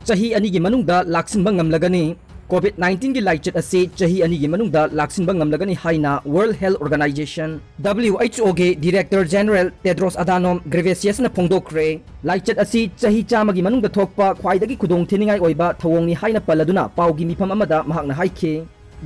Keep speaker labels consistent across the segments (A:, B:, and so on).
A: chahi ani gi manungda laksinba ngamlagani COVID-19 की लाइचट असे चही अनि मनुंगदा लाक्सिनबा ngamlagani haina World Health Organization WHO के director general Tedros Adhanom Ghebreyesus ना फोंदोक्रे लाइचट असी चही चामगी मनुंगदा थोकपा ख्वाइदगी खुदोंग थिनिंगाई ओइबा थवोंगनी हाइना पल्लदुना पाउगी मिफम अमदा महकना हाइखे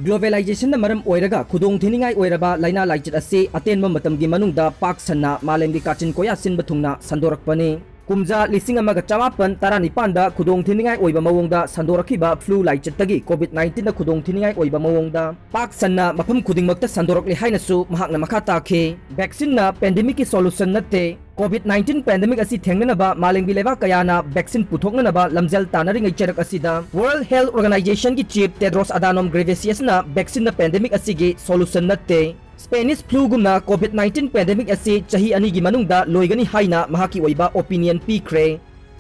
A: ग्लोबलाइजेशन ना मरम ओइरगा खुदोंग थिनिंगाई ओइरबा लाइना लाइचट असे अतेनबा मतमगी मनुंगदा पाक सन्ना मालेमगी काचिन कोया सिनबा थुंगना संदोरकपने कुमजा लिसिंग अमगा चमापन तारानिपानदा खुदोंग थिनिंगाई ओइबा मवोंगदा संदोरखिबा फ्लू लाइचतगी COVID-19 दा खुदोंग थिनिंगाई ओइबा मवोंगदा पाक सन्ना मफम खुदिंगमक्ता संदोरकले हाइनसु महकना मखा ताखे वैक्सीन ना पेंडेमिक की सॉल्यूशन नते COVID-19 पेंडेमिक असी थेंगनबा मालेंगी लेबा कयाना वैक्सीन पुथोकनबा लमजल तानरिंग चरक असिदा वर्ल्ड हेल्थ ऑर्गेनाइजेशन की चीफ टेड्रोस अधानोम ग्रेवेसियस ना वैक्सीन ना पेंडेमिक असिगे सॉल्यूशन नते स्पेनिश फ्लू गुमना COVID-19 पेंडेमिक असी चही अनि गी मनुंगदा लोइगनी हाइना महाकी ओइबा ओपिनियन पीख्रे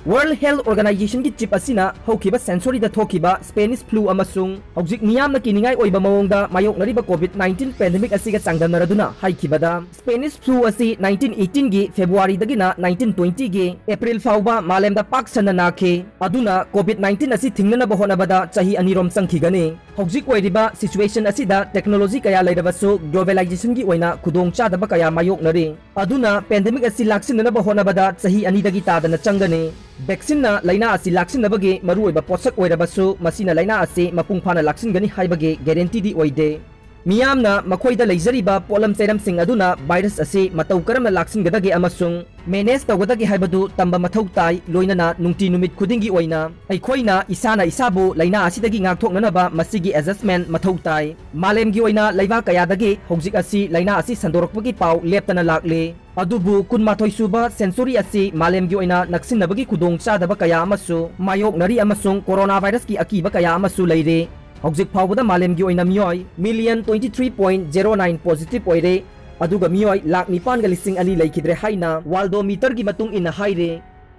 A: वर्ल्ड हेल्थ ऑर्गेनाइजेशन की चीफ असिना हौखिबा सेंसरी दा थोखिबा स्पेनिश फ्लू अमसुंग हौजिक मियामना किनिंगाई ओइबा मवोंगदा मायोकनरिबा COVID-19 पेंडेमिक असिगा चांगदनरदुना हाइखिबदा स्पेनिश फ्लू असी 1918 गी फेब्रुआरी दगिना 1920 गी अप्रैल फाउबा मालेमदा पाक सन्ना नाखे अदुना COVID-19 असी थिंगनबा होनबदा चही अनिरोम संखिगने हौजिक ओइरिबा सिचुएशन असिदा टेक्नोलॉजी कया लेरबसु ग्लोबलाइजेशन की ओइना खुदोंग चादबा कया मायोकनरे अदुना पेंडेमिक असी लाक्सिननबा होनबदा चही अनिदगी तादना चंगने वैक्सीन ना लाइना असी लाक्सिनबगे मरुओइबा पोसक ओइरबसु मसिना लाइना असी मपुंग फाना लाक्सिनगनी हाइबगे गारंटी दी ओइदे मियामना मखोइदा लेजरिबा पोलम चेरम सिंग अदुना वायरस असी मतौ करम लाक्सिनगदगे अमसुंग मैनेज तौगदगे हाइबदु तंबा मथौ ताई लोइनना नुंगटी नुमित खुदिंगी ओइना अइखोइना इसाना इसाबु लाइना असिदगी ngaktoknanaba masigi adjustment mathau tai malemgi oina laiba kayadagi hojik asi laina asi sandorokpagi pau leptana lakle adubu kunmathoi suba century asi malemgi oina naksinabagi khudong chadaba kaya amasu mayok nari amasung coronavirus ki akiba kaya amasu leire hojik phawbada malemgi oina miyoi million 23.09 positive oire aduga miyoi lakh nipan ga lising ani leikidre haina waldo meter gi matung ina haire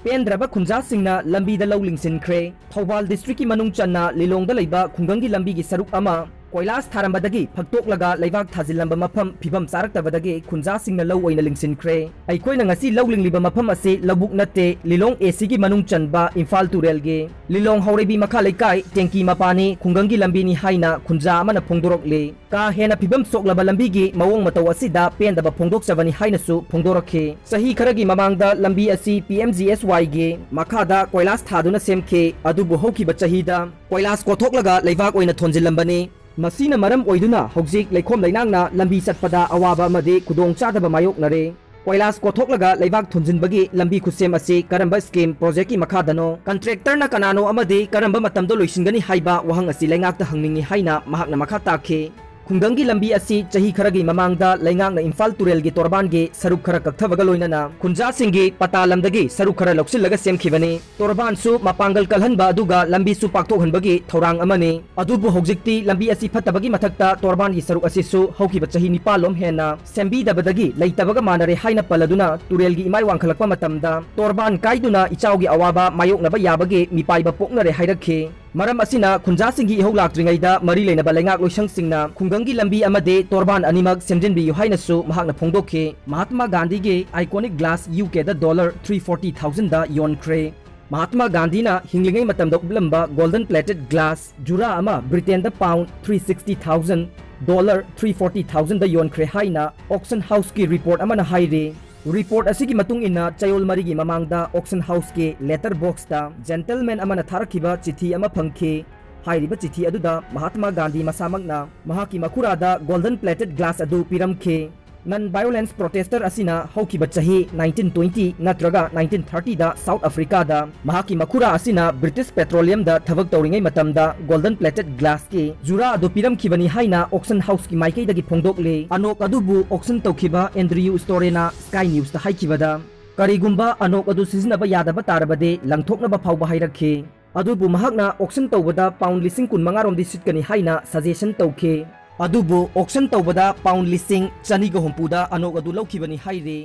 A: पेंद्रबा खुंजा सिंगना लंबी दा लौलिंग सिनख्रे Thoubal district की मनुंग चन्ना लिलोंग दा लैबा खुंगंगी लंबी की सरुक अमा कोइलास थारंबदगी फक्तोक लगा लैबाक थाजिलंबा मफम फिबम सारक्तबदगी खुंजा सिंगना लौ ओइना लिंगसिनख्रे अइखोइना ngasi लौलिंग लिबा मफम असे लबुक नते लिलोंग एसी की मनुंग चनबा इम्फाल तुरेल गे लिलोंग हौरेबी मखा लेकाई टेंकी मपानी खुंगंगी लंबी नि हाइना खुंजा अमना फोंदोरकले का हेना फिबम सोकलबा लंबी गी मवोंग मतौ असिदा पेंदबा फोंदोक चबनी हाइनासु फोंदोरखे सही खरगी ममांगदा लंबी असि PMGSY गे मखादा कोइलास थादुना सेमखे अदुबु हौखिबा चहीदा कोइलास कोथोक लगा लैबाक ओइना थोंजिलंबने मसीना मरम ओइदुना हौजिक लैखोम लैनांगना लंबी चटपदा अवाबा अमदे खुदोंग चादबा मायोकनरे कोइलास कोथोकलगा लैबाक थुंजिनबगी लंबी खुसेम असे करंबा स्कीम प्रोजेक्ट की मखादनो कंट्रैक्टर ना कनानो अमदे करंबा मतमदो लोइसिनगनी हाइबा वहंग असी लैंगाकता हंगनिंगी हाइना महाकना मखा ताखे खुंगंगी लंबी असी चही खरगी ममांगदा लैंगांगना इम्फाल तुरेल गे तोरबान गे सरुक खरा कक्थबगा लोइनना खुंजा सिंगे पता लमदगी सरुक खरा लौसिलगा सेमखिबने तोरबान सु मपांगल कलहनबा अदुगा लंबी सु पाक्थोहनबगी थौरांग अमने अदुबु हौजिक्ति लंबी असी फत्तबगी मथक्ता तोरबान गी सरुक असी सु हौकिबा चही निपालोम हेना सेंबी दबदगी लैतबगा मानरे हाइना पलदुना तुरेल गी इमाय वांखलकपा मतमदा तोरबान काइदुना इचाउगी अवाबा मायोकनबा याबगे मिपाइबा पोकनरे हाइरखे मरम असिना खुंजा सिंगी इहौ लाक्ट्रिङैदा मरी लेनबा लैंगाक लोइसंग सिंगना खुंगंगी लंबी अमदे तोरबान अनिमक सेमजिनबी हाइनसु महाकना फोंदोखे महात्मा गांधी गे आइकॉनिक ग्लास UK दा $340,000 दा योनख्रे महात्मा गांधी ना हिंगलिंगै मतमदा उबलंबा गोल्डन प्लेटेड ग्लास जुरा अमा ब्रिटेन दा पाउंड $360,000 $340,000 दा योनख्रे हाइना ऑक्शन हाउस की रिपोर्ट अमना हाइरे रिपोर्ट असिगी मतुंग इना चयोल मरिगी ममांगदा ऑक्शन हाउस के लेटर बॉक्स ता जेंटलमैन अमना थारखिबा चिठी अमा फंखे हाइरिबा चिठी अदुदा Mahatma Gandhi मसामगना महाकी मखुरादा golden plated glass अदु पिरमखे नन वायोलेंस प्रोटेस्टर असिना हौकिबा चही 1920 नत्रगा 1930 दा साउथ अफ्रीका दा महाकी मखुरा असिना ब्रिटिश पेट्रोलियम दा थबक तौरिंगै मतमदा गोल्डन प्लेटेड ग्लास के जुरा अदु पिरमखिबनी हाइना ऑक्शन हाउस की माइकैदगी फोंदोकले अनोक अदुबु ऑक्शन तौखिबा एंड्रयू स्टोरेना स्काई न्यूज दा हाइखिबदा करिगुंबा अनोक अदु सिजनबा यादबा तारबदे लंगथोकनबा फावबा हाइरखे अदुबु महाकना ऑक्शन तौबदा पाउंड 15,000 रोमदी सिटकनी हाइना सजेशन तौखे अदुबु ऑक्शन तौबदा पाउंड 1,400 अनोक अदु लौखिबनी हाइरे।